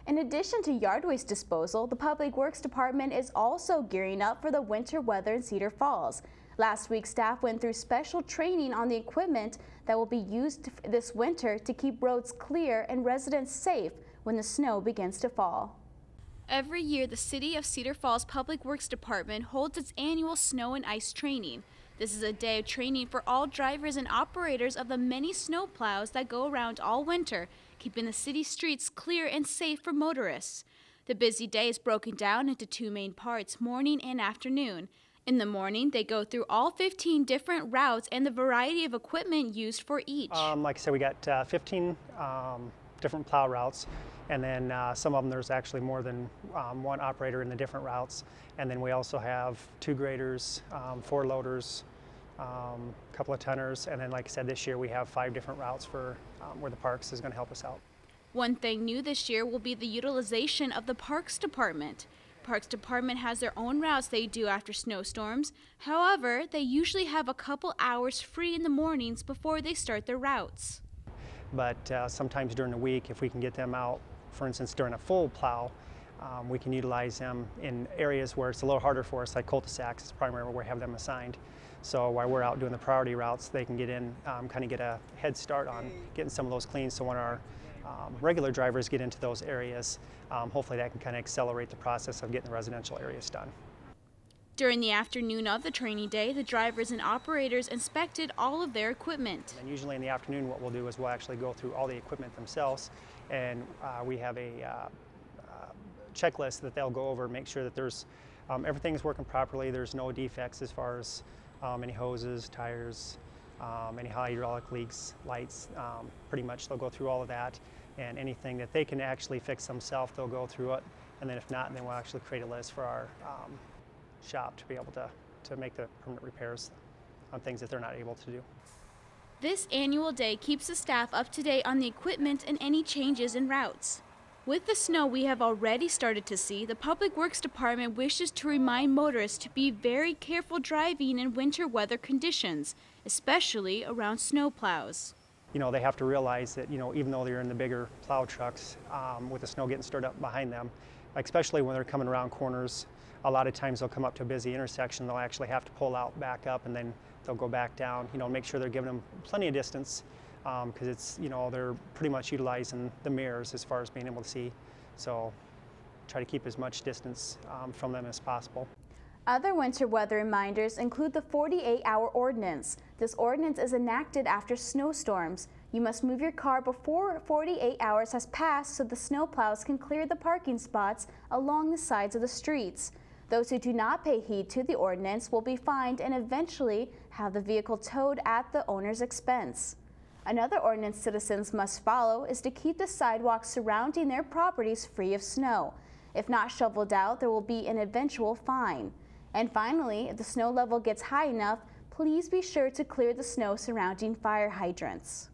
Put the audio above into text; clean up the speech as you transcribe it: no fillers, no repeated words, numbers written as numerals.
In addition to yard waste disposal, the Public Works Department is also gearing up for the winter weather in Cedar Falls. Last week, staff went through special training on the equipment that will be used this winter to keep roads clear and residents safe when the snow begins to fall. Every year, the City of Cedar Falls Public Works Department holds its annual snow and ice training. This is a day of training for all drivers and operators of the many snow plows that go around all winter, keeping the city streets clear and safe for motorists. The busy day is broken down into two main parts, morning and afternoon. In the morning, they go through all 15 different routes and the variety of equipment used for each. Like I said, we got 15 different plow routes, and then some of them there's actually more than one operator in the different routes. And then we also have 2 graders, 4 loaders, a couple of tonners, and then like I said, this year we have 5 different routes for where the parks is going to help us out. One thing new this year will be the utilization of the Parks Department. Parks Department has their own routes they do after snowstorms. However, they usually have a couple hours free in the mornings before they start their routes. But sometimes during the week, if we can get them out, for instance, during a full plow, we can utilize them in areas where it's a little harder for us, like cul-de-sacs is primarily where we have them assigned. So while we're out doing the priority routes, they can get in, kind of get a head start on getting some of those clean. So when our regular drivers get into those areas, hopefully that can kind of accelerate the process of getting the residential areas done. During the afternoon of the training day, the drivers and operators inspected all of their equipment. And usually in the afternoon what we'll do is we'll actually go through all the equipment themselves, and we have a checklist that they'll go over and make sure that there's everything's working properly, there's no defects as far as any hoses, tires, any hydraulic leaks, lights. Pretty much they'll go through all of that, and anything that they can actually fix themselves, they'll go through it, and then if not, then we'll actually create a list for our shop to be able to make the permanent repairs on things that they're not able to do. This annual day keeps the staff up to date on the equipment and any changes in routes. With the snow we have already started to see, the Public Works Department wishes to remind motorists to be very careful driving in winter weather conditions, especially around snow plows. You know, they have to realize that, you know, even though they're in the bigger plow trucks, with the snow getting stirred up behind them, especially when they're coming around corners, a lot of times they'll come up to a busy intersection, they'll actually have to pull out, back up, and then they'll go back down, you know, make sure they're giving them plenty of distance, because it's, you know, they're pretty much utilizing the mirrors as far as being able to see. So try to keep as much distance from them as possible. Other winter weather reminders include the 48-hour ordinance. This ordinance is enacted after snowstorms. You must move your car before 48 hours has passed so the snowplows can clear the parking spots along the sides of the streets. Those who do not pay heed to the ordinance will be fined and eventually have the vehicle towed at the owner's expense. Another ordinance citizens must follow is to keep the sidewalks surrounding their properties free of snow. If not shoveled out, there will be an eventual fine. And finally, if the snow level gets high enough, please be sure to clear the snow surrounding fire hydrants.